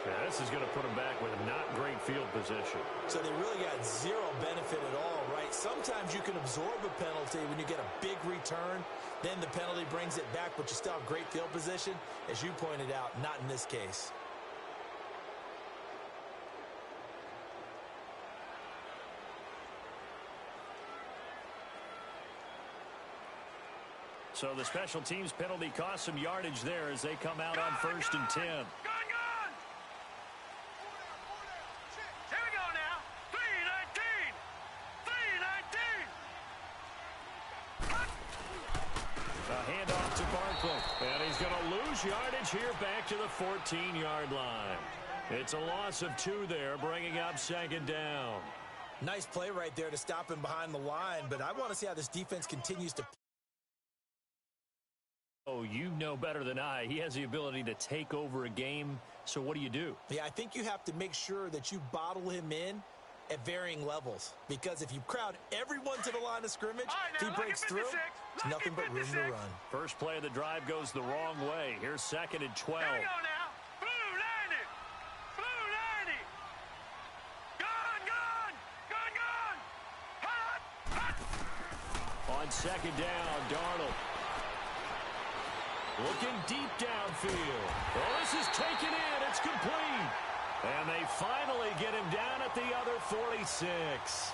Yeah, this is going to put them back with not great field position. So they really got zero benefit at all, right? Sometimes you can absorb a penalty when you get a big return. Then the penalty brings it back, but you still have great field position. As you pointed out, not in this case. So the special teams penalty cost some yardage there as they come out on 1st and 10. Gone! Here we go now. 3-19. 3-19. A handoff to Barkley. And he's going to lose yardage here back to the 14-yard line. It's a loss of 2 there, bringing up 2nd down. Nice play right there to stop him behind the line, but I want to see how this defense continues to. Oh, you know better than I. He has the ability to take over a game. So what do you do? Yeah, I think you have to make sure that you bottle him in at varying levels. Because if you crowd everyone to the line of scrimmage, if he breaks through, it's nothing but room to run. First play of the drive goes the wrong way. Here's 2nd and 12. Here we go now. Blue 90. Blue 90. Gone. Hot. On 2nd down, Darnold. Looking deep downfield. Well, this is taken in. It's complete. And they finally get him down at the other 46.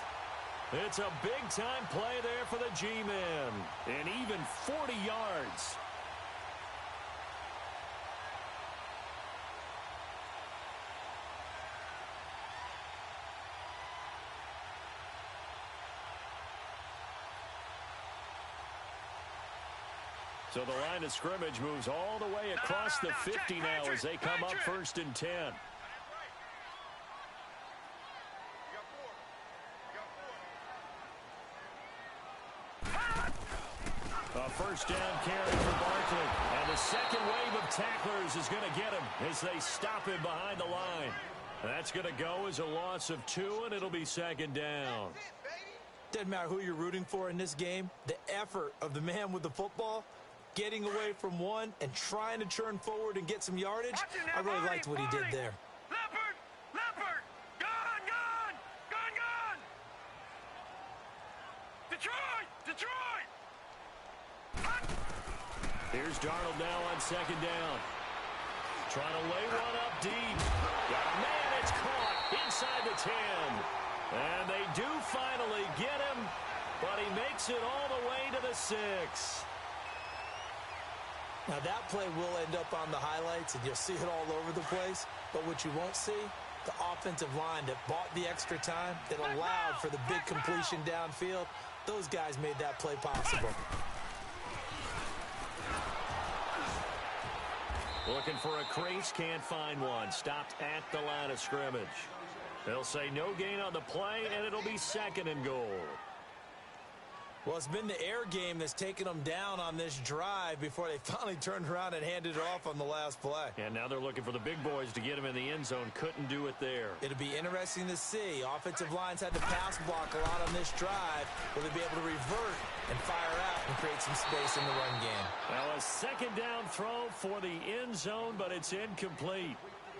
It's a big-time play there for the G-men. And even 40 yards. So the line of scrimmage moves all the way across the 50 now as they come up 1st and 10. A first down carry for Barkley. And the second wave of tacklers is going to get him as they stop him behind the line. That's going to go as a loss of 2, and it'll be 2nd down. Doesn't matter who you're rooting for in this game. The effort of the man with the football, getting away from one and trying to turn forward and get some yardage, I really liked what he did there. Leopard. Gone. Detroit. Here's Darnold now on 2nd down. Trying to lay one up deep. Got a man, it's caught inside the 10. And they do finally get him, but he makes it all the way to the 6. Now that play will end up on the highlights, and you'll see it all over the place. But what you won't see, the offensive line that bought the extra time, that allowed for the big completion downfield, those guys made that play possible. Looking for a crease, can't find one. Stopped at the line of scrimmage. They'll say no gain on the play, and it'll be 2nd and goal. Well, it's been the air game that's taken them down on this drive before they finally turned around and handed it off on the last play. And now they're looking for the big boys to get him in the end zone. Couldn't do it there. It'll be interesting to see. Offensive lines had to pass block a lot on this drive. Will they be able to revert and fire out and create some space in the run game? Now a 2nd down throw for the end zone, but it's incomplete.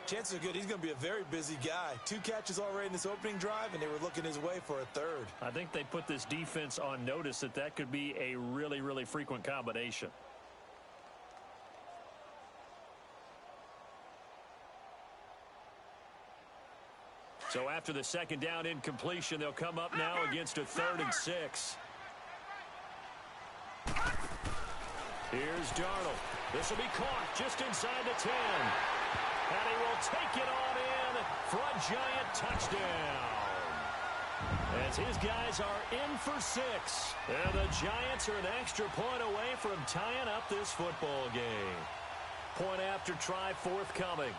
Chances are good he's going to be a very busy guy. 2 catches already in this opening drive, and they were looking his way for a 3rd. I think they put this defense on notice that could be a really, really frequent combination. So after the 2nd down incompletion, they'll come up now against a 3rd and 6. Here's Darnold. This will be caught just inside the 10. And he will take it on in for a giant touchdown. As his guys are in for 6. And the Giants are an extra point away from tying up this football game. Point after try forthcoming.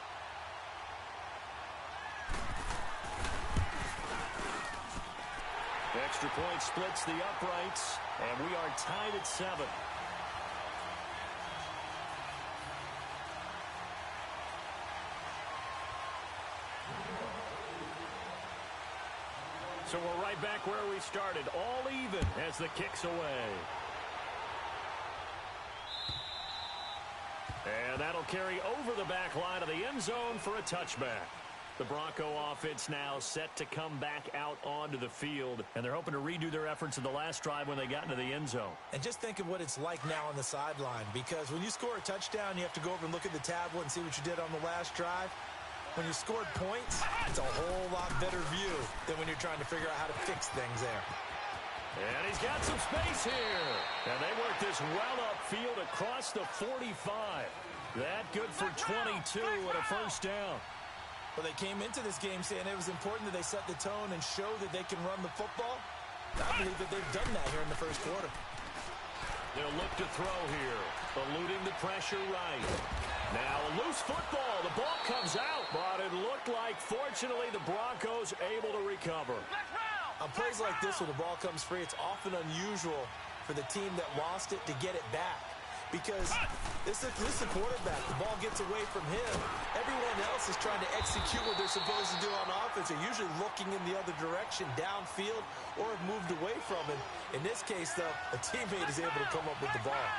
Extra point splits the uprights. And we are tied at 7. So we're right back where we started, all even as the kick's away. And that'll carry over the back line of the end zone for a touchback. The Bronco offense now set to come back out onto the field, and they're hoping to redo their efforts in the last drive when they got into the end zone. And just think of what it's like now on the sideline, because when you score a touchdown, you have to go over and look at the tablet and see what you did on the last drive. When you scored points, it's a whole lot better view than when you're trying to figure out how to fix things there. And he's got some space here. And they work this well upfield across the 45. That good for 22 and a first down. Well, they came into this game saying it was important that they set the tone and show that they can run the football. I believe that they've done that here in the first quarter. They'll look to throw here, eluding the pressure right. Now a loose football. The ball comes out, but it looked like, fortunately, the Broncos able to recover. On plays like this where the ball comes free, it's often unusual for the team that lost it to get it back. Because this is the quarterback. The ball gets away from him. Everyone else is trying to execute what they're supposed to do on offense. They're usually looking in the other direction, downfield, or have moved away from him. In this case, though, a teammate is able to come up with the ball.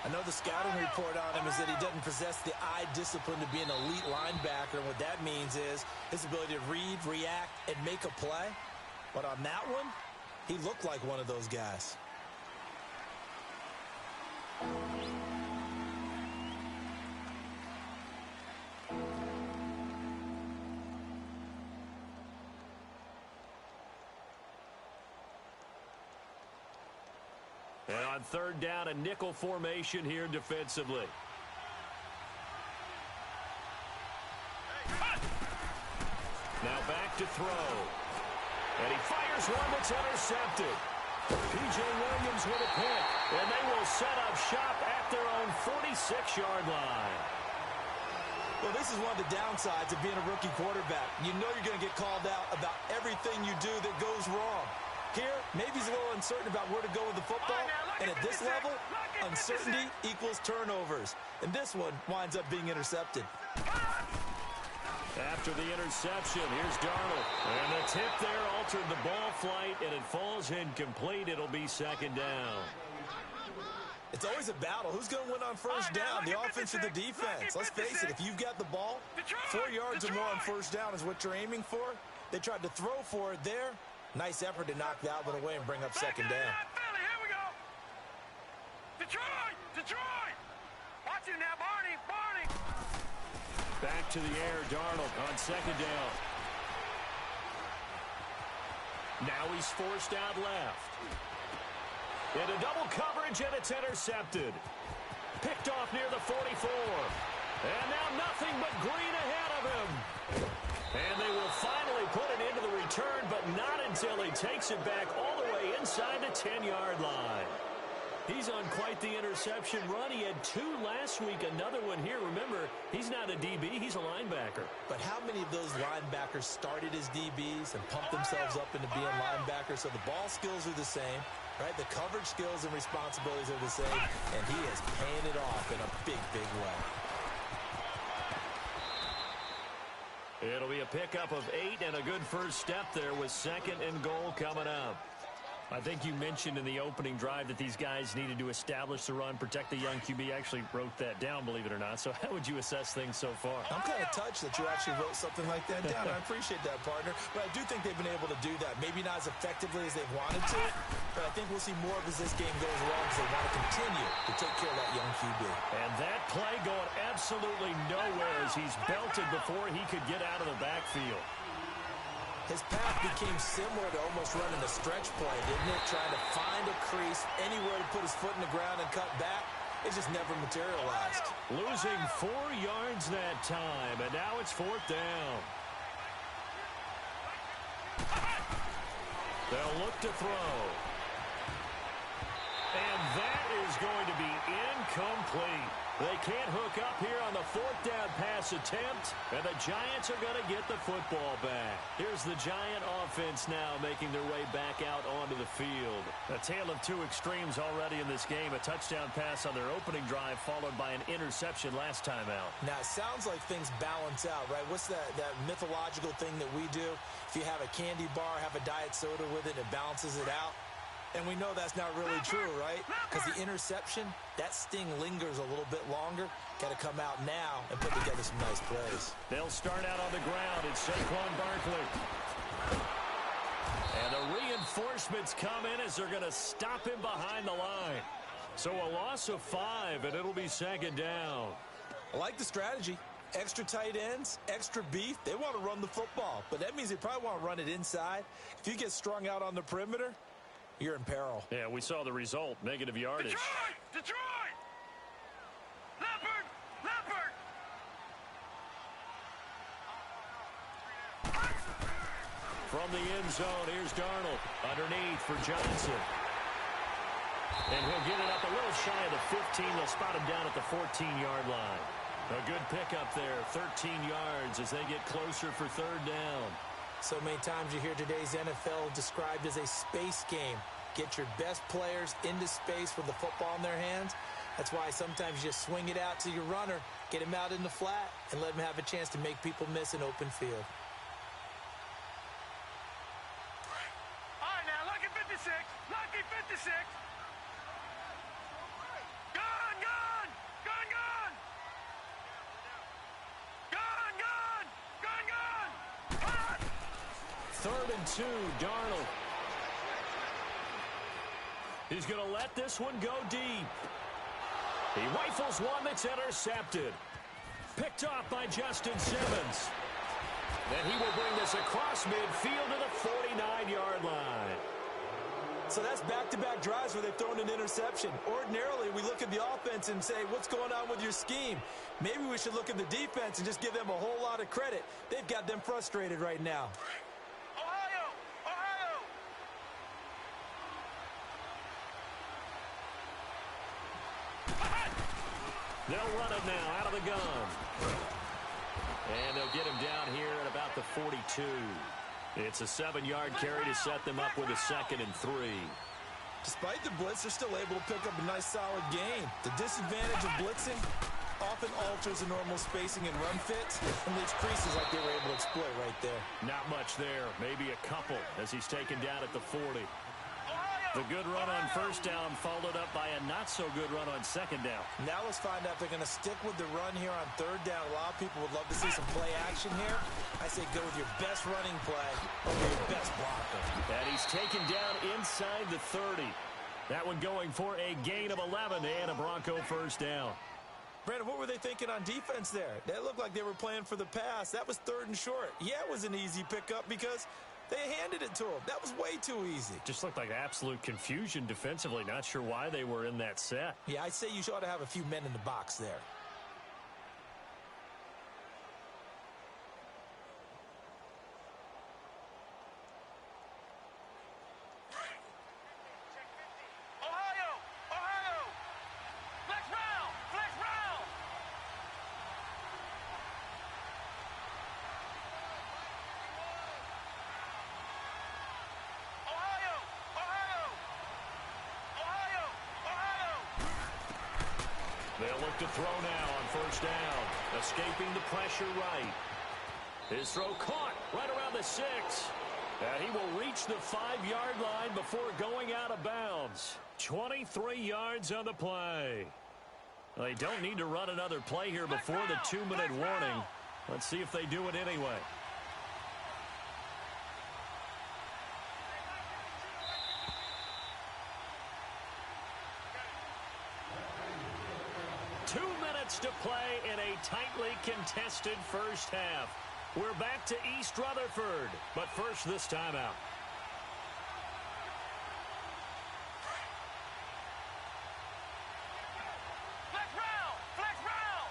I know the scouting report on him is that he doesn't possess the eye discipline to be an elite linebacker. And what that means is his ability to read, react, and make a play. But on that one, he looked like one of those guys. And on third down, a nickel formation here defensively. Now back to throw. And he fires one that's intercepted. P.J. Williams with a pick. And they will set up shop at their own 46-yard line. Well, this is one of the downsides of being a rookie quarterback. You know you're going to get called out about everything you do that goes wrong. Here, maybe he's a little uncertain about where to go with the football. And at this level, uncertainty equals turnovers. And this one winds up being intercepted. After the interception, here's Darnold. And the tip there altered the ball flight, and it falls incomplete. It'll be second down. It's always a battle. Who's going to win on first down, the offense or the defense? Let's face it, if you've got the ball, 4 yards or more on first down is what you're aiming for. They tried to throw for it there. Nice effort to knock that one away and bring up second down. Here we go. Detroit! Watch him now, Barney. Back to the air, Darnold on second down. Now he's forced out left. Into double coverage, and it's intercepted. Picked off near the 44. And now nothing but green ahead of him. And they will finally put it into the return, but not until he takes it back all the way inside the 10-yard line. He's on quite the interception run. He had 2 last week, another one here. Remember, he's not a DB, he's a linebacker. But how many of those linebackers started as DBs and pumped themselves up into being linebackers? So the ball skills are the same, right? The coverage skills and responsibilities are the same, and he is paying it off in a big, big way. It'll be a pickup of 8 and a good first step there with second and goal coming up. I think you mentioned in the opening drive that these guys needed to establish the run, protect the young QB. I actually wrote that down, believe it or not. So how would you assess things so far? I'm kind of touched that you actually wrote something like that down. I appreciate that, partner. But I do think they've been able to do that. Maybe not as effectively as they've wanted to, but I think we'll see more of as this game goes along because they want to continue to take care of that young QB. And that play going absolutely nowhere as he's belted before he could get out of the backfield. His path became similar to almost running a stretch play, didn't it? Trying to find a crease, anywhere to put his foot in the ground and cut back. It just never materialized. Losing 4 yards that time, and now it's fourth down. They'll look to throw. And that is going to be incomplete. They can't hook up here on the fourth down pass attempt, and the Giants are going to get the football back. Here's the Giant offense now making their way back out onto the field. A tale of 2 extremes already in this game. A touchdown pass on their opening drive followed by an interception last time out. Now, it sounds like things balance out, right? What's that mythological thing that we do? If you have a candy bar, have a diet soda with it, it balances it out. And we know that's not really true, right? Because the interception, that sting lingers a little bit longer. Got to come out now and put together some nice plays. They'll start out on the ground. It's Saquon Barkley. And the reinforcements come in as they're going to stop him behind the line. So a loss of 5, and it'll be second down. I like the strategy. Extra tight ends, extra beef. They want to run the football, but that means they probably want to run it inside. If you get strung out on the perimeter, you're in peril. Yeah, we saw the result, negative yardage. Detroit! Detroit! Leopard! Leopard! From the end zone, here's Darnold. Underneath for Johnson. And he'll get it up a little shy of the 15. They'll spot him down at the 14-yard line. A good pickup there, 13 yards as they get closer for third down. So many times you hear today's NFL described as a space game. Get your best players into space with the football in their hands. That's why sometimes you just swing it out to your runner, get him out in the flat, and let him have a chance to make people miss an open field. All right, now, lucky 56. Lucky 56. Gone, gone! Gone, gone! Gone, gone! Gone, gone! Hot! 3rd and 2, Darnold. He's going to let this one go deep. He rifles one that's intercepted. Picked off by Justin Simmons. Then he will bring this across midfield to the 49-yard line. So that's back-to-back drives where they've thrown an interception. Ordinarily, we look at the offense and say, what's going on with your scheme? Maybe we should look at the defense and just give them a whole lot of credit. They've got them frustrated right now. Ohio! Ohio! They'll run it now out of the gun. And they'll get him down here at about the 42. It's a 7-yard carry to set them up with a 2nd and 3. Despite the blitz, they're still able to pick up a nice, solid gain. The disadvantage of blitzing often alters the normal spacing and run fits and leaves creases like they were able to exploit right there. Not much there. Maybe a couple as he's taken down at the 40. The good run on first down followed up by a not-so-good run on second down. Now let's find out if they're going to stick with the run here on third down. A lot of people would love to see some play action here. I say go with your best running play over your best blocker. And he's taken down inside the 30. That one going for a gain of 11 and a Bronco first down. Brandon, what were they thinking on defense there? That looked like they were playing for the pass. That was 3rd and short. Yeah, it was an easy pickup because they handed it to him. That was way too easy. Just looked like absolute confusion defensively. Not sure why they were in that set. Yeah, I'd say you ought to have a few men in the box there. Ohio! Ohio! Flex round! Flex round! Ohio! Ohio! Ohio! Ohio! They'll look to throw now on first down. Escaping the pressure right. His throw caught right around the 6. And he will reach the 5-yard line before going out of bounds. 23 yards on the play. Well, they don't need to run another play here before the 2-minute warning. Let's see if they do it anyway. To play in a tightly contested first half. We're back to East Rutherford, but first this timeout. Flex round! Flex round!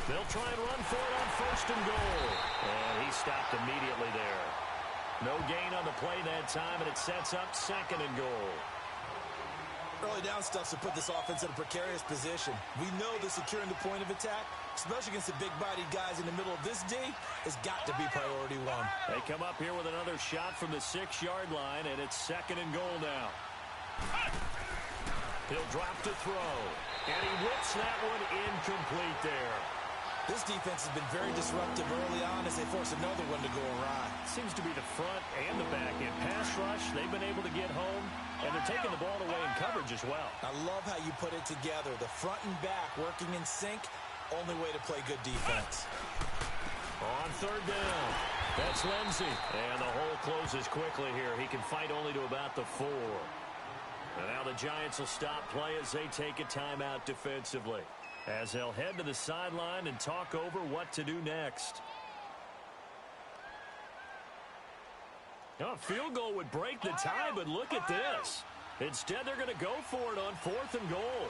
They'll try and run for it on 1st and goal. And he stopped immediately there. No gain on the play that time, and it sets up 2nd and goal. Early down stuff to put this offense in a precarious position. We know that securing the point of attack, especially against the big-bodied guys in the middle of this D, has got to be priority 1. They come up here with another shot from the 6-yard line, and it's 2nd and goal now. He'll drop to throw. And he whips that one incomplete there. This defense has been very disruptive early on as they force another one to go awry. Seems to be the front and the back end. Pass rush, they've been able to get home, and they're taking the ball away in coverage as well. I love how you put it together. The front and back working in sync, only way to play good defense. On third down, that's Lindsey. And the hole closes quickly here. He can fight only to about the 4. And now the Giants will stop play as they take a timeout defensively, as they'll head to the sideline and talk over what to do next. A field goal would break the tie, but look at this. Instead, they're going to go for it on 4th and goal.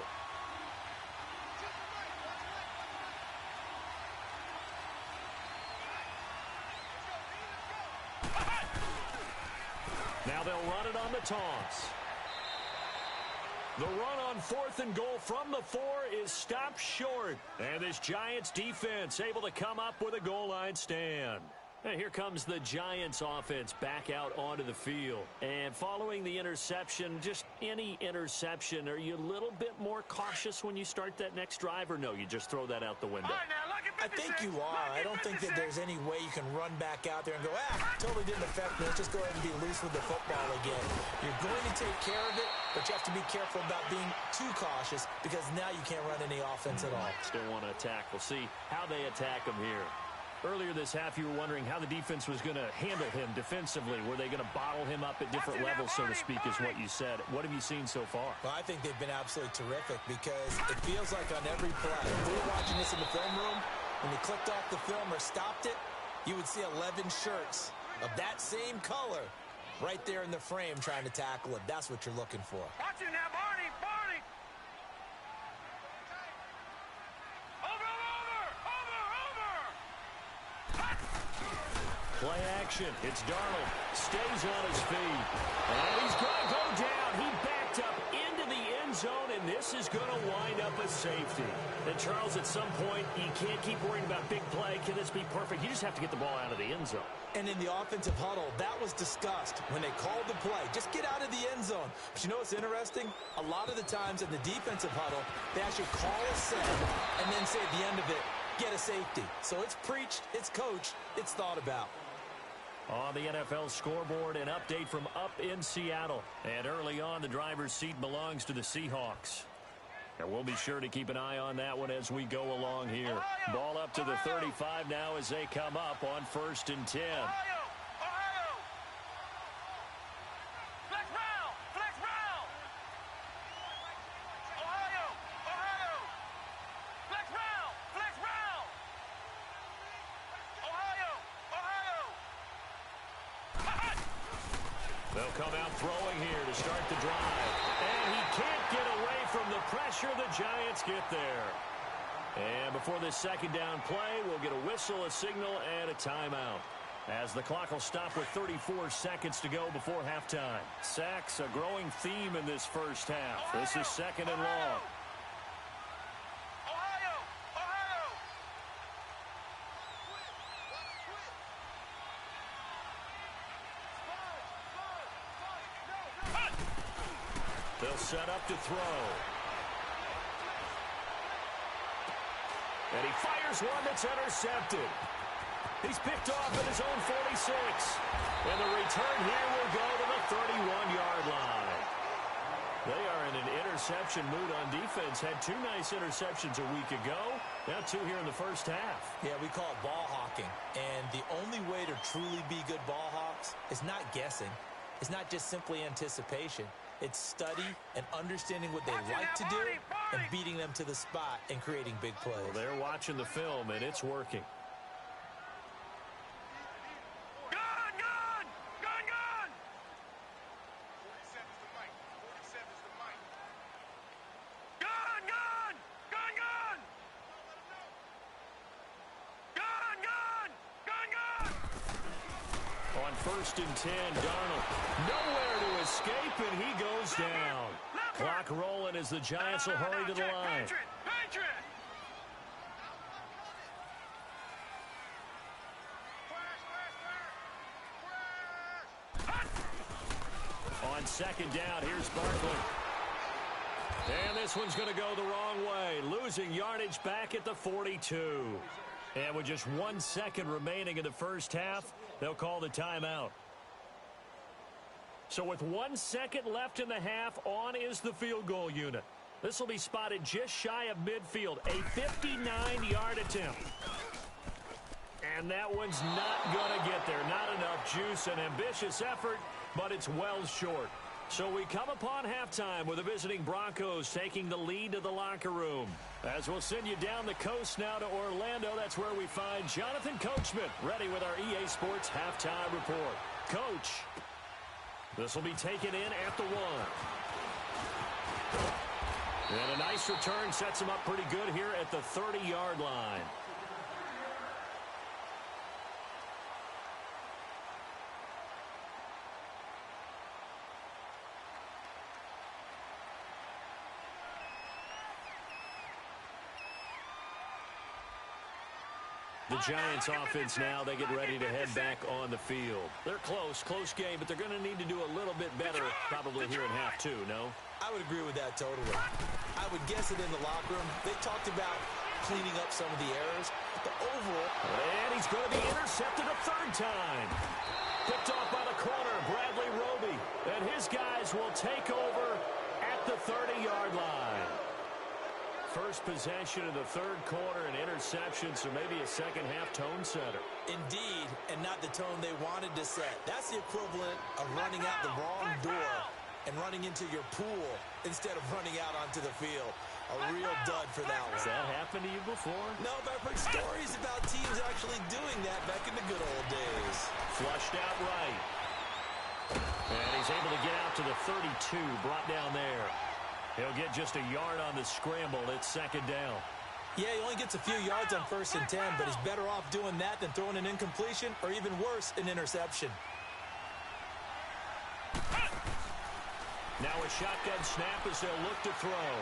Now they'll run it on the toss. The run on 4th and goal from the 4 is stopped short. And this Giants defense able to come up with a goal line stand. And here comes the Giants offense back out onto the field. And following the interception, just any interception, are you a little bit more cautious when you start that next drive, or no, you just throw that out the window? I think you are. I don't think that there's any way you can run back out there and go, totally didn't affect me. Let's just go ahead and be loose with the football again. You're going to take care of it, but you have to be careful about being too cautious because now you can't run any offense at all. Still want to attack. We'll see how they attack them here. Earlier this half, you were wondering how the defense was going to handle him defensively. Were they going to bottle him up at different levels, so to speak, is what you said. What have you seen so far? Well, I think they've been absolutely terrific because it feels like on every play, if we were watching this in the film room, when you clicked off the film or stopped it, you would see 11 shirts of that same color right there in the frame trying to tackle him. That's what you're looking for. Watch it now, Barney! Barney! Play action. It's Darnold. Stays on his feet. And he's going to go down. He backed up into the end zone, and this is going to wind up a safety. And, Charles, at some point, you can't keep worrying about big play. Can this be perfect? You just have to get the ball out of the end zone. And in the offensive huddle, that was discussed when they called the play. Just get out of the end zone. But you know what's interesting? A lot of the times in the defensive huddle, they actually call a set and then say at the end of it, get a safety. So it's preached, it's coached, it's thought about. On the NFL scoreboard, an update from up in Seattle. And early on, the driver's seat belongs to the Seahawks. And we'll be sure to keep an eye on that one as we go along here. Ball up to the 35 now as they come up on 1st and 10. They'll come out throwing here to start the drive. And he can't get away from the pressure. The Giants get there. And before this second down play, we'll get a whistle, a signal, and a timeout, as the clock will stop with 34 seconds to go before halftime. Sacks, a growing theme in this first half. This is 2nd and long. They'll set up to throw. And he fires one that's intercepted. He's picked off at his own 46. And the return here will go to the 31-yard line. They are in an interception mood on defense. Had 2 nice interceptions a week ago. Now 2 here in the first half. Yeah, we call it ball hawking. And the only way to truly be good ball hawks is not guessing. It's not just simply anticipation. It's study and understanding what they like to do and beating them to the spot and creating big plays. Well, they're watching the film, and it's working. Gun! 47's the mic. 47's the mic. Gun! On 1st and 10, Darnold nowhere to escape, and he goes down. Clock rolling as the Giants will hurry to the line. On 2nd down, here's Barkley. And this one's going to go the wrong way, losing yardage back at the 42. And with just 1 second remaining in the first half, they'll call the timeout. So with 1 second left in the half, on is the field goal unit. This will be spotted just shy of midfield, a 59-yard attempt. And that one's not going to get there. Not enough juice, an ambitious effort, but it's well short. So we come upon halftime with the visiting Broncos taking the lead to the locker room. As we'll send you down the coast now to Orlando, that's where we find Jonathan Coachman ready with our EA Sports halftime report. Coach, this will be taken in at the 1. And a nice return sets him up pretty good here at the 30-yard line. The Giants offense now, they get ready to head back on the field. They're close game, but they're going to need to do a little bit better probably here in half 2, no? I would agree with that totally. I would guess it in the locker room. They talked about cleaning up some of the errors. But the overall... And he's going to be intercepted a 3rd time. Picked off by the corner, Bradley Roby. And his guys will take over at the 30-yard line. First possession of the 3rd quarter, an interception, so maybe a second-half tone setter. Indeed, and not the tone they wanted to set. That's the equivalent of running out the wrong door and running into your pool instead of running out onto the field. A real dud for that one. Has that happened to you before? No, but I've heard stories about teams actually doing that back in the good old days. Flushed out right. And he's able to get out to the 32, brought down there. He'll get just a yard on the scramble. It's 2nd down. Yeah, he only gets a few yards on 1st and 10, but he's better off doing that than throwing an incompletion or even worse, an interception. Now a shotgun snap as they'll look to throw.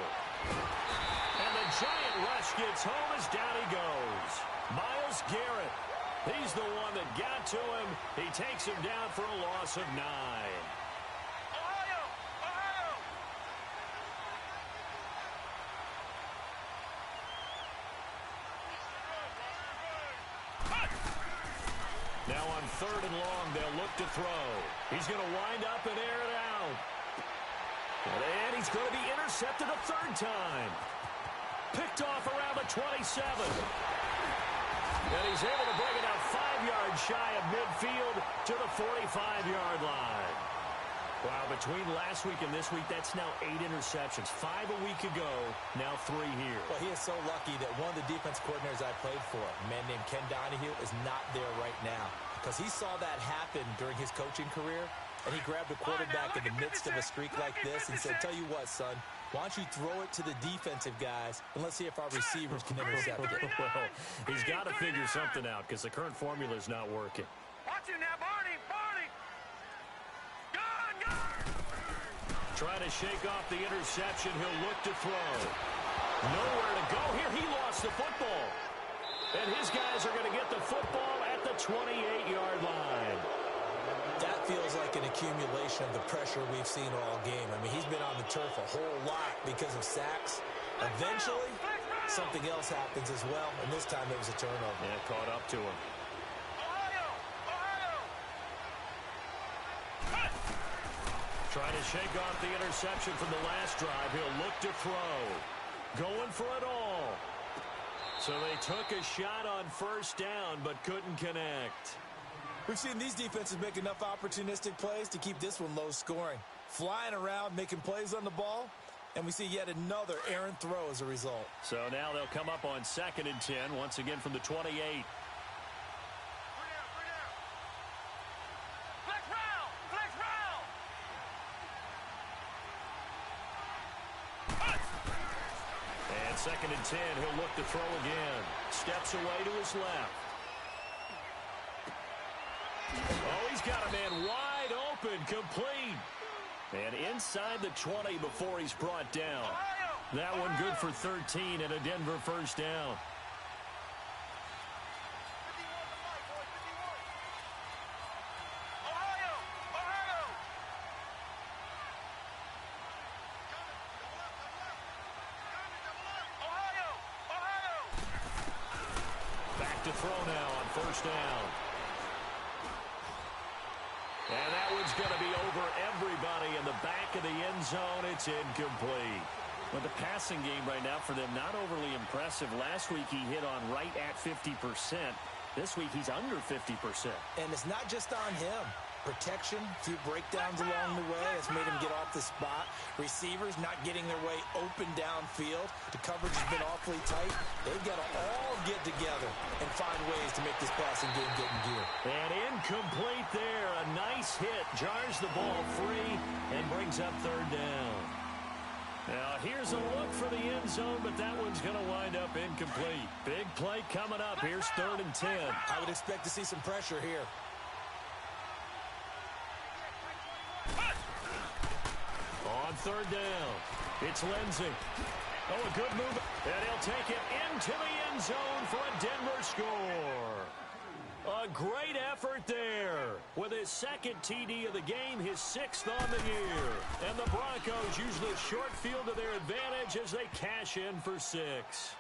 And the giant rush gets home as down he goes. Myles Garrett. He's the one that got to him. He takes him down for a loss of 9. Now on 3rd and long, they'll look to throw. He's going to wind up and air it out. And he's going to be intercepted a 3rd time. Picked off around the 27. And he's able to bring it out 5 yards shy of midfield to the 45-yard line. Wow, between last week and this week, that's now 8 interceptions. 5 a week ago, now 3 here. Well, he is so lucky that one of the defense coordinators I played for, a man named Ken Donahue, is not there right now. Because he saw that happen during his coaching career, and he grabbed a quarterback in the midst of a streak like this and said, tell you what, son, why don't you throw it to the defensive guys, and let's see if our receivers can intercept it. Well, he's got to figure something out because the current formula is not working. Watch him now, Barney! Trying to shake off the interception. He'll look to throw. Nowhere to go here. He lost the football. And his guys are going to get the football at the 28-yard line. That feels like an accumulation of the pressure we've seen all game. I mean, he's been on the turf a whole lot because of sacks. Eventually, something else happens as well, and this time it was a turnover. Yeah, caught up to him. Trying to shake off the interception from the last drive. He'll look to throw. Going for it all. So they took a shot on 1st down, but couldn't connect. We've seen these defenses make enough opportunistic plays to keep this one low scoring. Flying around, making plays on the ball, and we see yet another errant throw as a result. So now they'll come up on 2nd and 10, once again from the 28. And 2nd and 10, he'll look to throw again. Steps away to his left. Oh, he's got a man wide open, complete. And inside the 20 before he's brought down. That one good for 13 and a Denver 1st down. throw now on first down. And that one's going to be over everybody in the back of the end zone. It's incomplete. Well, the passing game right now for them, not overly impressive. Last week he hit on right at 50%. This week he's under 50%. And it's not just on him. Protection, a few breakdowns along the way has made him get off the spot. Receivers not getting their way open downfield. The coverage has been awfully tight. They've got to all get together and find ways to make this passing game get in gear. And incomplete there. A nice hit. Jars the ball free and brings up third down. Now, here's a look for the end zone, but that one's going to wind up incomplete. Big play coming up. Here's 3rd and 10. I would expect to see some pressure here. On 3rd down, it's Lindsey. Oh, a good move. And he'll take it into the end zone for a Denver score. A great effort there. With his 2nd TD of the game, his 6th on the year. And the Broncos use the short field to their advantage as they cash in for 6.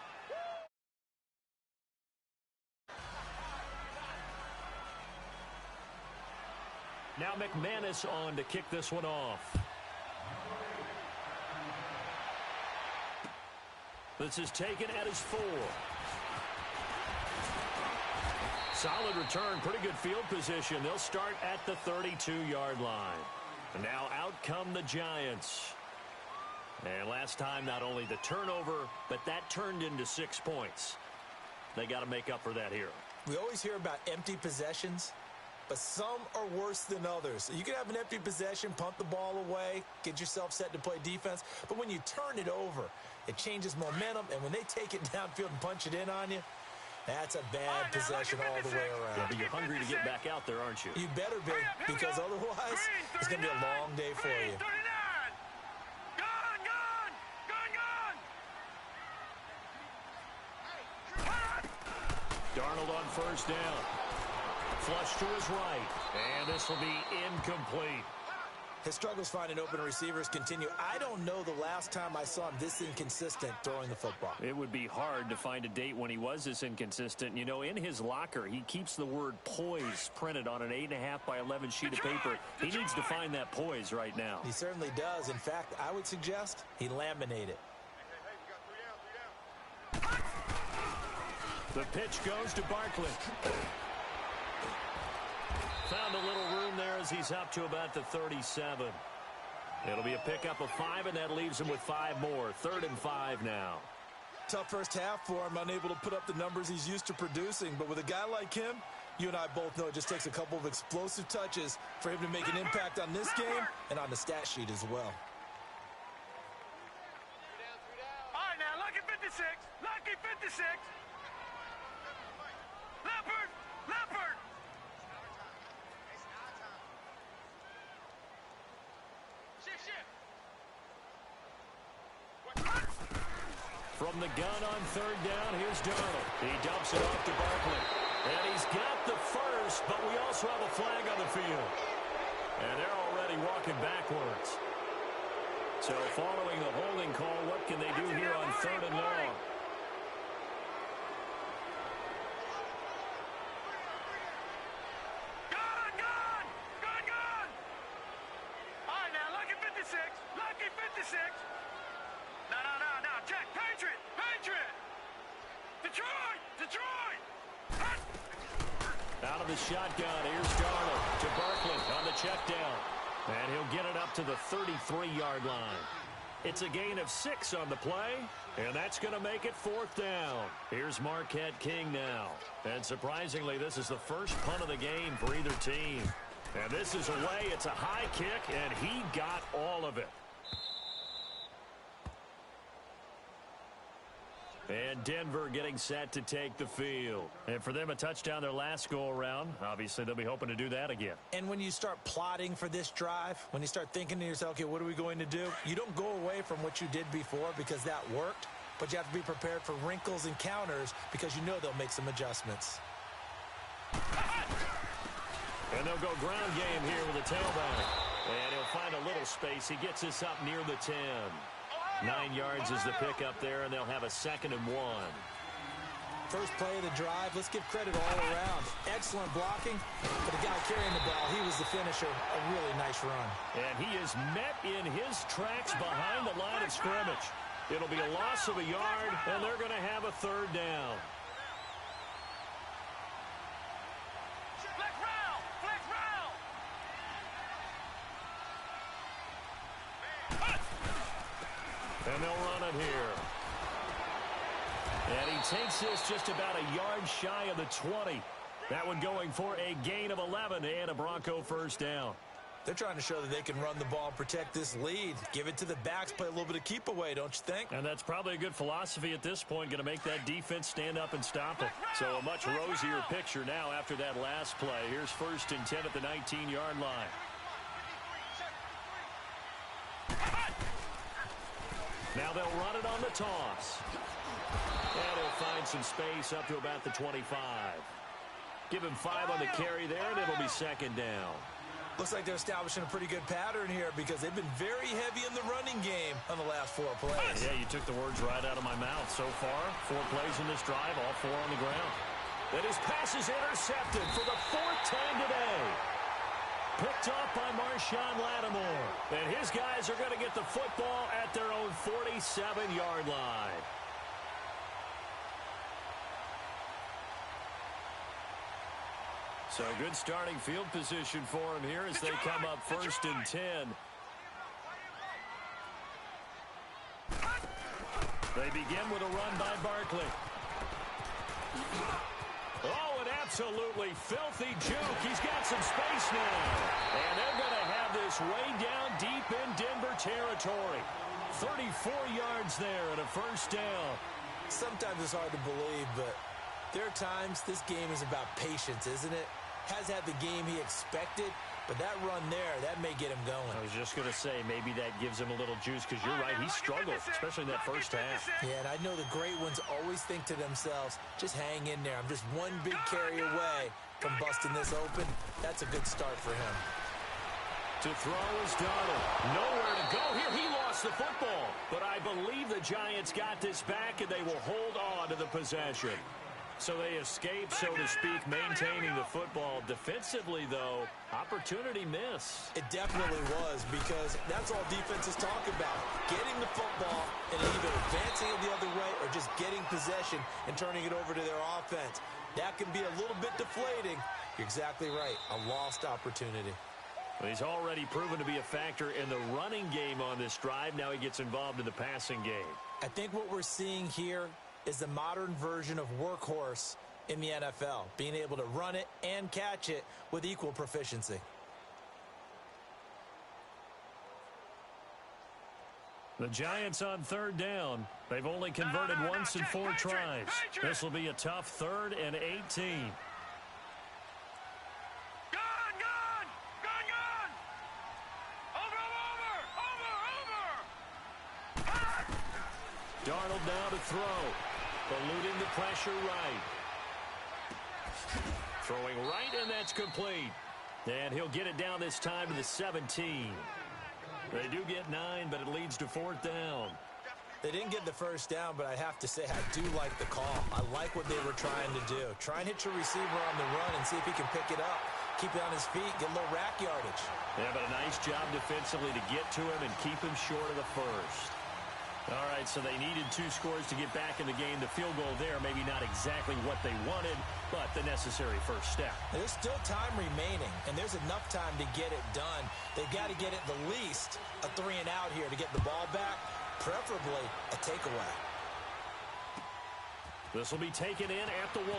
Now McManus on to kick this one off. This is taken at his 4. Solid return, pretty good field position. They'll start at the 32-yard line. And now out come the Giants. And last time, not only the turnover, but that turned into 6 points. They got to make up for that here. We always hear about empty possessions, but some are worse than others. You can have an empty possession, punt the ball away, get yourself set to play defense, but when you turn it over, it changes momentum, and when they take it downfield and punch it in on you, that's a bad possession all the way around. Yeah, but you're hungry to get back out there, aren't you? You better be, because otherwise it's going to be a long day for you. Darnold on first down. Flush to his right. And this will be incomplete. His struggles finding open receivers continue. I don't know the last time I saw him this inconsistent throwing the football. It would be hard to find a date when he was this inconsistent. You know, in his locker, he keeps the word poise printed on an 8.5 by 11 sheet of paper. He needs to find that poise right now. He certainly does. In fact, I would suggest he laminate it. The pitch goes to Barkley. Found a little room there as he's up to about the 37. It'll be a pickup of 5, and that leaves him with 5 more. 3rd and 5 now. Tough first half for him, unable to put up the numbers he's used to producing. But with a guy like him, you and I both know it just takes a couple of explosive touches for him to make an impact on this game and on the stat sheet as well. All right, now, lucky 56. Lucky 56. Leopard. Leopard. From the gun on 3rd down, here's Darnold. He dumps it off to Barkley. And he's got the first, but we also have a flag on the field. And they're already walking backwards. So following the holding call, what can they do here on 3rd and long? Gun, gun. Gun, gun. All right, now, lucky 56. Lucky 56. No. Check. Patriot. Patriot. Detroit. Detroit. Out of the shotgun, here's Darnold to Barkley on the check down. And he'll get it up to the 33-yard line. It's a gain of 6 on the play, and that's going to make it 4th down. Here's Marquette King now. And surprisingly, this is the first punt of the game for either team. And this is away. It's a high kick, and he got all of it. And Denver getting set to take the field. And for them, a touchdown their last go-around. Obviously, they'll be hoping to do that again. And when you start plotting for this drive, when you start thinking to yourself, okay, what are we going to do? You don't go away from what you did before because that worked, but you have to be prepared for wrinkles and counters because you know they'll make some adjustments. And they'll go ground game here with a tailback. And he'll find a little space. He gets this up near the 10. 9 yards is the pickup there, and they'll have a 2nd and 1. First play of the drive, let's give credit all around. Excellent blocking. For the guy carrying the ball, he was the finisher. A really nice run. And he is met in his tracks behind the line of scrimmage. It'll be a loss of a yard, and they're going to have a third down. Flick round! Flick round! And they'll run it here. And he takes this just about a yard shy of the 20. That one going for a gain of 11 and a Bronco first down. They're trying to show that they can run the ball and protect this lead. Give it to the backs, play a little bit of keep away, don't you think? And that's probably a good philosophy at this point, going to make that defense stand up and stop them. So a much rosier picture now after that last play. Here's 1st and 10 at the 19-yard line. Now they'll run it on the toss. And he'll find some space up to about the 25. Give him 5 on the carry there, and it'll be 2nd down. Looks like they're establishing a pretty good pattern here because they've been very heavy in the running game on the last 4 plays. Yeah, you took the words right out of my mouth. So far, 4 plays in this drive, all 4 on the ground. And his pass is intercepted for the 4th time today. Picked off by Marshawn Lattimore. And his guys are going to get the football at their own 47-yard line. So good starting field position for him here as they come up 1st and 10. They begin with a run by Barkley. Oh, an absolutely filthy juke. He's got some space now. And they're going to have this way down deep in Denver territory. 34 yards there and a first down. Sometimes it's hard to believe, but there are times this game is about patience, isn't it? Has had the game he expected, but that run there, that may get him going. I was just going to say, maybe that gives him a little juice because you're right, he struggled, especially in that first half. Yeah, and I know the great ones always think to themselves, just hang in there. I'm just one big carry away from busting this open. That's a good start for him. To throw is Darnold. Nowhere to go here. He lost the football, but I believe the Giants got this back, and they will hold on to the possession. So they escape, so to speak, maintaining the football. Defensively, though, opportunity miss. It definitely was, because that's all defenses talk about. Getting the football and either advancing it the other way or just getting possession and turning it over to their offense. That can be a little bit deflating. You're exactly right. A lost opportunity. Well, he's already proven to be a factor in the running game on this drive. Now he gets involved in the passing game. I think what we're seeing here is the modern version of workhorse in the NFL, being able to run it and catch it with equal proficiency. The Giants on 3rd down. They've only converted once in 4 tries. This will be a tough 3rd and 18. Darnold now to throw. Eluding the pressure right. Throwing right, and that's complete. And he'll get it down this time to the 17. They do get 9, but it leads to 4th down. They didn't get the first down, but I have to say I do like the call. I like what they were trying to do. Try and hit your receiver on the run and see if he can pick it up. Keep it on his feet, get a little rack yardage. Yeah, but a nice job defensively to get to him and keep him short of the first. All right, so they needed 2 scores to get back in the game. The field goal there, maybe not exactly what they wanted, but the necessary first step. There's still time remaining, and there's enough time to get it done. They've got to get at the least a 3 and out here to get the ball back, preferably a takeaway. This will be taken in at the 1.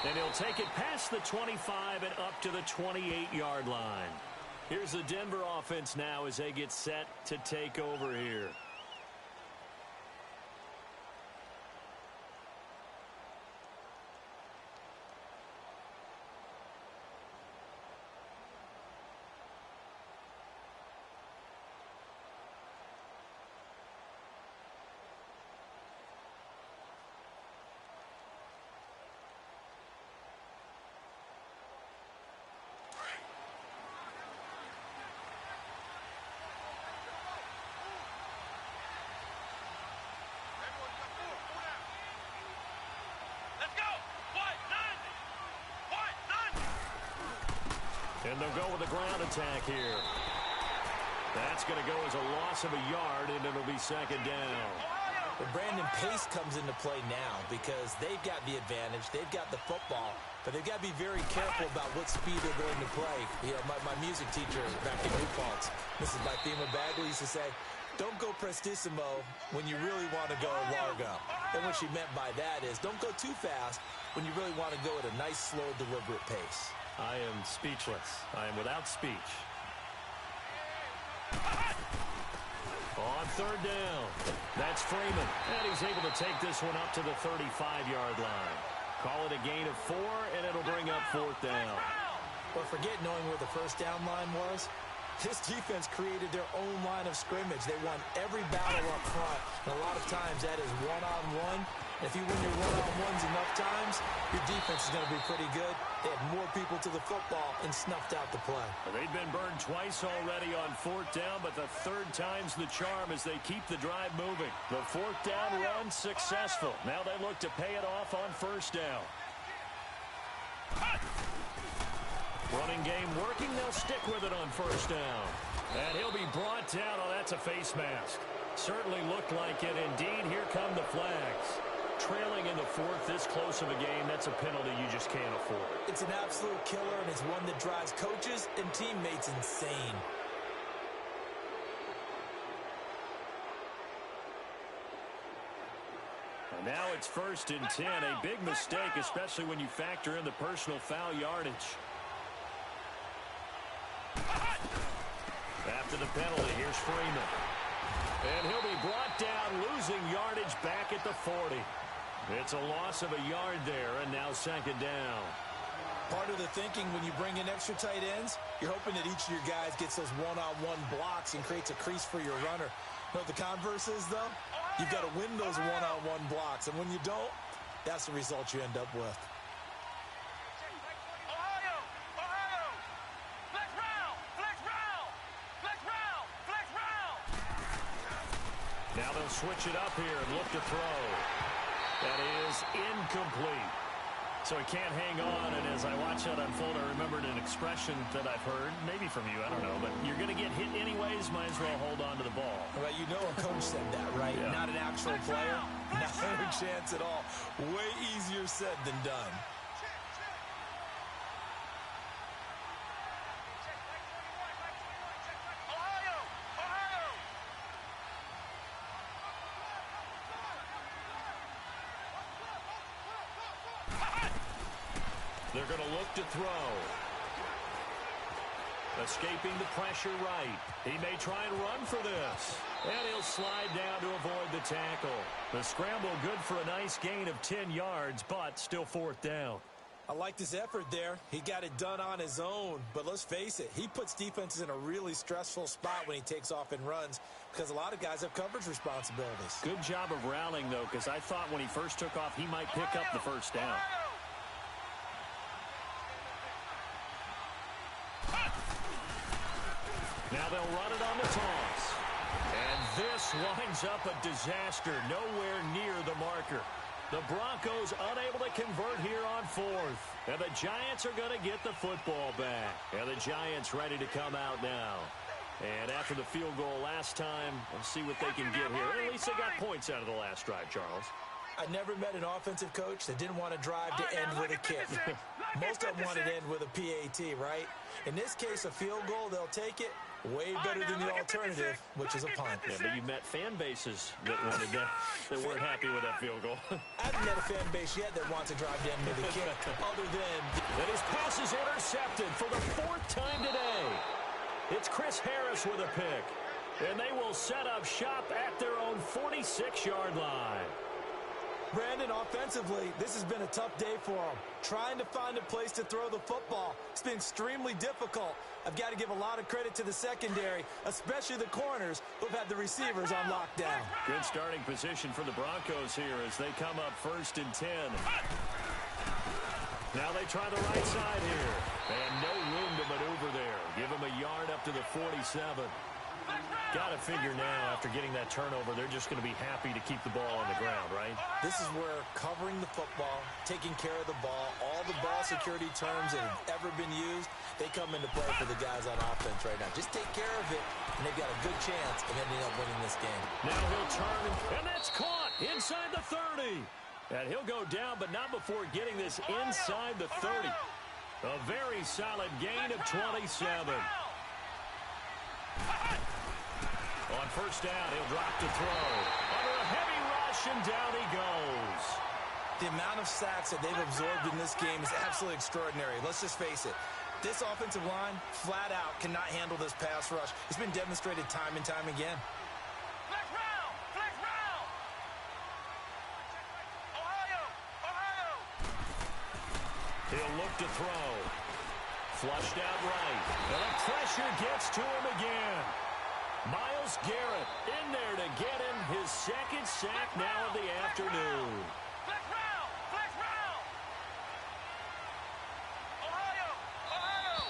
And he'll take it past the 25 and up to the 28-yard line. Here's the Denver offense now as they get set to take over here. And they'll go with a ground attack here. That's going to go as a loss of a yard, and it'll be second down. But Brandon, pace comes into play now because they've got the advantage. They've got the football, but they've got to be very careful about what speed they're going to play. You know, my music teacher back in New Paltz, Mrs. Lathima Bagley, used to say, don't go prestissimo when you really want to go largo. And what she meant by that is don't go too fast when you really want to go at a nice, slow, deliberate pace. I am speechless. I am without speech. On third down, that's Freeman, and he's able to take this one up to the 35-yard line. Call it a gain of 4, and it'll bring up fourth down. But forget knowing where the first down line was. This defense created their own line of scrimmage. They won every battle up front, and a lot of times that is one-on-one. If you win your one-on-ones enough times, your defense is going to be pretty good. They had more people to the football and snuffed out the play. They've been burned twice already on fourth down, but the third time's the charm as they keep the drive moving. The fourth down run successful. Now they look to pay it off on first down. Running game working. They'll stick with it on first down. And he'll be brought down. Oh, that's a face mask. Certainly looked like it. Indeed, here come the flags. Trailing in the fourth, this close of a game, that's a penalty you just can't afford. It's an absolute killer, and it's one that drives coaches and teammates insane. And now it's 1st and 10. A big mistake, especially when you factor in the personal foul yardage. After the penalty, here's Freeman. And he'll be brought down, losing yardage back at the 40. It's a loss of a yard there, and now second down. Part of the thinking when you bring in extra tight ends, you're hoping that each of your guys gets those one-on-one blocks and creates a crease for your runner. You know what the converse is, though? You've got to win those one-on-one blocks, and when you don't, that's the result you end up with. Now they'll switch it up here and look to throw. That is incomplete. So he can't hang on, and as I watch that unfold, I remembered an expression that I've heard, maybe from you, I don't know, but you're going to get hit anyways, might as well hold on to the ball. Well, you know a coach said that, right? Yeah. Not an actual player. Not a chance at all. Way easier said than done. They're going to look to throw. Escaping the pressure right. He may try and run for this. And he'll slide down to avoid the tackle. The scramble good for a nice gain of 10 yards, but still fourth down. I like this effort there. He got it done on his own. But let's face it, he puts defenses in a really stressful spot when he takes off and runs because a lot of guys have coverage responsibilities. Good job of rallying, though, because I thought when he first took off, he might pick up the first down. Now they'll run it on the toss. And this winds up a disaster. Nowhere near the marker. The Broncos unable to convert here on fourth. And the Giants are going to get the football back. And the Giants ready to come out now. And after the field goal last time, we'll see what they can get here. At least they got points out of the last drive, Charles. I never met an offensive coach that didn't want to drive to end with a kick. Most of them want to end with a PAT, right? In this case, a field goal, they'll take it. Way better than the alternative, which is a punt. Yeah, but you met fan bases that wanted that weren't happy with that field goal. I haven't met a fan base yet that wants to drive to end with a kick, other than... And his pass is intercepted for the fourth time today. It's Chris Harris with a pick. And they will set up shop at their own 46-yard line. Brandon, offensively, this has been a tough day for them. Trying to find a place to throw the football. It's been extremely difficult. I've got to give a lot of credit to the secondary, especially the corners who've had the receivers on lockdown. Good starting position for the Broncos here as they come up 1st and 10. Now they try the right side here. And no room to maneuver there. Give him a yard up to the 47. Got to figure now, after getting that turnover, they're just going to be happy to keep the ball on the ground, right? This is where covering the football, taking care of the ball, all the ball security terms that have ever been used, they come into play for the guys on offense right now. Just take care of it, and they've got a good chance of ending up winning this game. Now he'll turn, and that's caught inside the 30. And he'll go down, but not before getting this inside the 30. A very solid gain of 27. On first down, he'll drop to throw. Under a heavy rush, and down he goes. The amount of sacks that they've absorbed in this game is absolutely extraordinary. Let's just face it. This offensive line, flat out, cannot handle this pass rush. It's been demonstrated time and time again. Flex round! Flex round! Ohio! Ohio! He'll look to throw. Flushed out right. And the pressure gets to him again. Myles Garrett in there to get him his second sack now of the afternoon. Flex round! Flex round! Ohio! Ohio!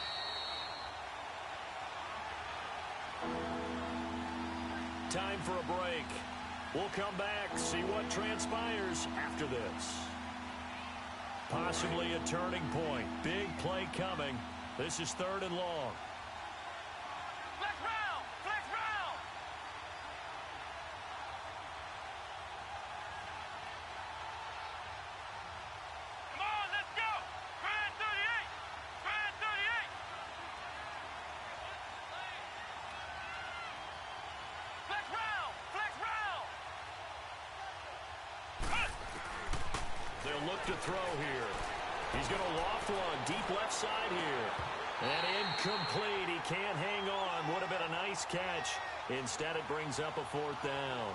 Time for a break. We'll come back, see what transpires after this. Possibly a turning point. Big play coming. This is 3rd and long. Flex round! Flex round! Come on, let's go! Grand 38! Grand 38! Flex round! Flex round! They'll look to throw here. He's going to loft one deep left side here. And incomplete. He can't hang on. Would have been a nice catch. Instead, it brings up a 4th down.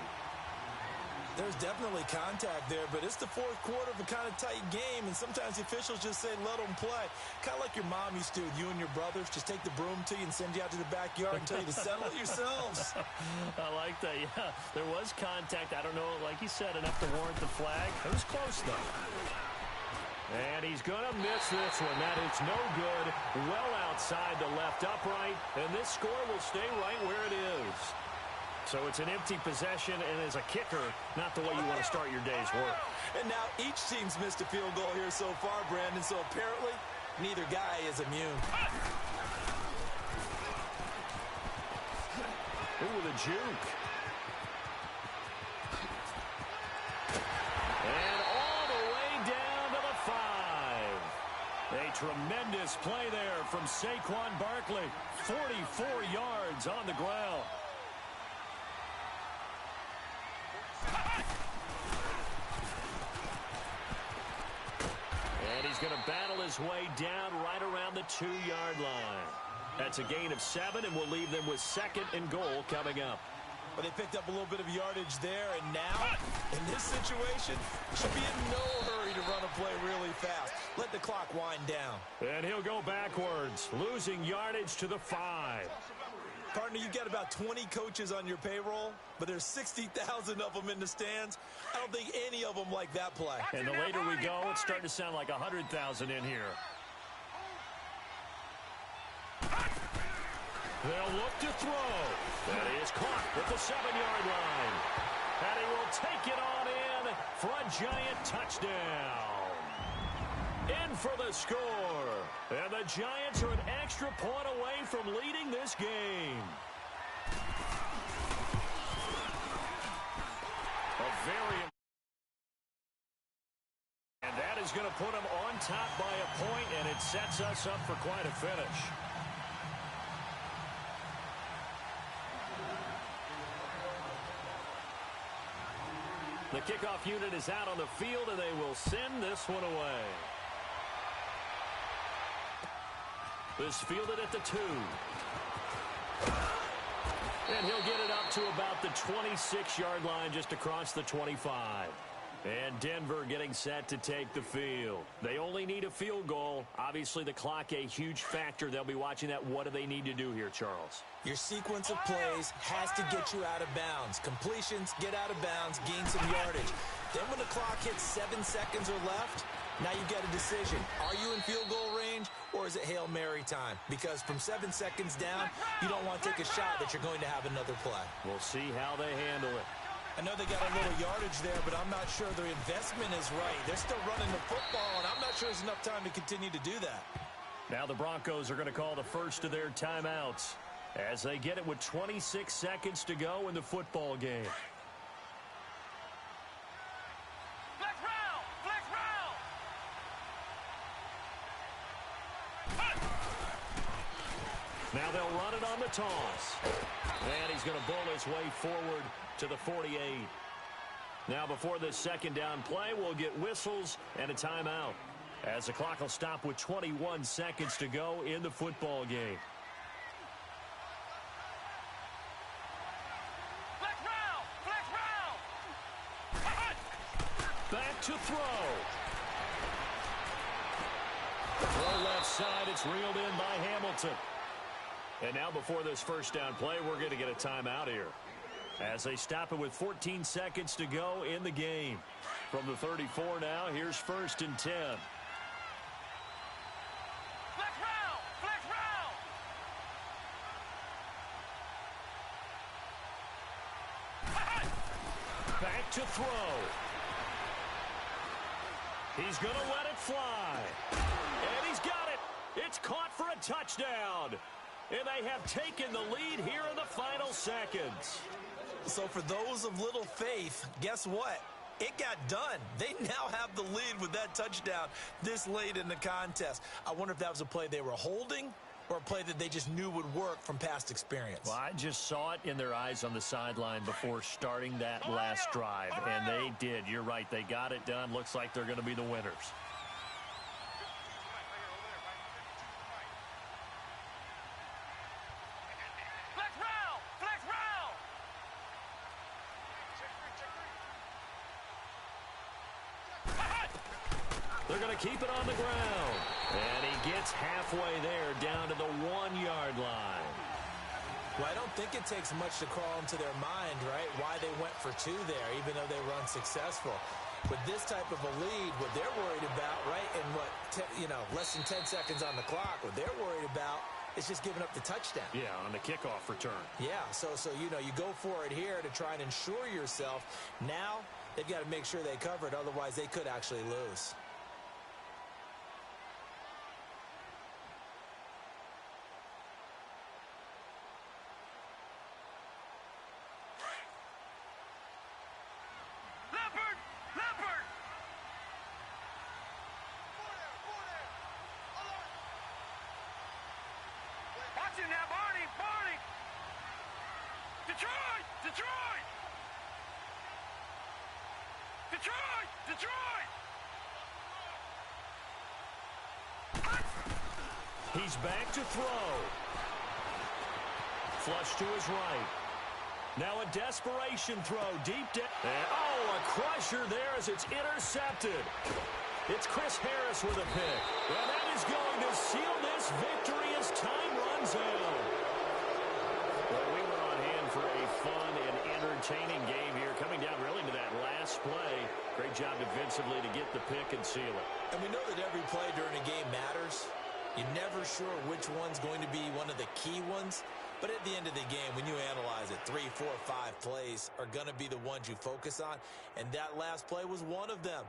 There's definitely contact there, but it's the 4th quarter of a kind of tight game, and sometimes the officials just say, let them play. Kind of like your mom used to with you and your brothers. Just take the broom to you and send you out to the backyard and tell you to settle it yourselves. I like that. Yeah, there was contact. I don't know, like you said, enough to warrant the flag. It was close, though. And he's going to miss this one. That is no good. Well outside the left upright. And this score will stay right where it is. So it's an empty possession, and as a kicker, not the way you want to start your day's work. And now each team's missed a field goal here so far, Brandon. So apparently, neither guy is immune. Ooh, with a juke. And all the way down to the 5. A tremendous play there from Saquon Barkley. 44 yards on the ground. And he's going to battle his way down right around the 2-yard line. That's a gain of 7, and we'll leave them with 2nd and goal coming up. But they picked up a little bit of yardage there, and now, in this situation, should be in no hurry to run a play really fast. Let the clock wind down. And he'll go backwards, losing yardage to the 5. Partner, you've got about 20 coaches on your payroll, but there's 60,000 of them in the stands. I don't think any of them like that play. And the later we go, it's starting to sound like 100,000 in here. They'll look to throw. That is caught at the 7-yard line. And he will take it on in for a giant touchdown. In for the score. And the Giants are an extra point away from leading this game. And that is going to put them on top by a point, and it sets us up for quite a finish. The kickoff unit is out on the field, and they will send this one away. This fielded at the 2. And he'll get it up to about the 26-yard line, just across the 25. And Denver getting set to take the field. They only need a field goal. Obviously, the clock a huge factor. They'll be watching that. What do they need to do here, Charles? Your sequence of plays has to get you out of bounds. Completions, get out of bounds, gain some yardage. Then when the clock hits 7 seconds or left, now you've got a decision. Are you in field goal range range, or is it Hail Mary time? Because from 7 seconds down, you don't want to take a shot that you're going to have another play. We'll see how they handle it. I know they got a little yardage there, but I'm not sure their investment is right. They're still running the football, and I'm not sure there's enough time to continue to do that. Now the Broncos are going to call the first of their timeouts as they get it with 26 seconds to go in the football game. Flex round! Flex round! Now they'll run it on the toss. And he's going to bull his way forward to the 48. Now before this second down play, we'll get whistles and a timeout, as the clock will stop with 21 seconds to go in the football game. Flex round! Flex round! Back to throw. Throw left side. It's reeled in by Hamilton. And now before this first down play, we're going to get a timeout here, as they stop it with 14 seconds to go in the game. From the 34 now, here's 1st and 10. Flex round! Flex round! Back to throw. He's going to let it fly. And he's got it. It's caught for a touchdown. And they have taken the lead here in the final seconds. So for those of little faith, guess what? It got done. They now have the lead with that touchdown this late in the contest. I wonder if that was a play they were holding or a play that they just knew would work from past experience. Well, I just saw it in their eyes on the sideline before starting that last drive, and they did. You're right. They got it done. Looks like they're going to be the winners. Flex round! Flex round! They're going to keep it on the ground. And he gets halfway there, down to the 1-yard line. Well, I don't think it takes much to crawl into their mind, right, why they went for 2 there, even though they were unsuccessful. With this type of a lead, what they're worried about, right, and less than 10 seconds on the clock, what they're worried about is just giving up the touchdown. Yeah, on the kickoff return. Yeah, so you go for it here to try and ensure yourself. Now they've got to make sure they cover it, otherwise they could actually lose. Leopard! Leopard! Watch him now, Barney! Barney! Detroit! Detroit! Detroit! Detroit! He's back to throw. Flush to his right. Now a desperation throw deep down. A crusher there as it's intercepted. It's Chris Harris with a pick. And that is going to seal this victory as time runs out. Well, we were on hand for a fun and entertaining game here, coming down really to that last play. Great job defensively to get the pick and seal it. And we know that every play during a game matters. You're never sure which one's going to be one of the key ones. But at the end of the game, when you analyze it, 3, 4, 5 plays are going to be the ones you focus on. And that last play was one of them.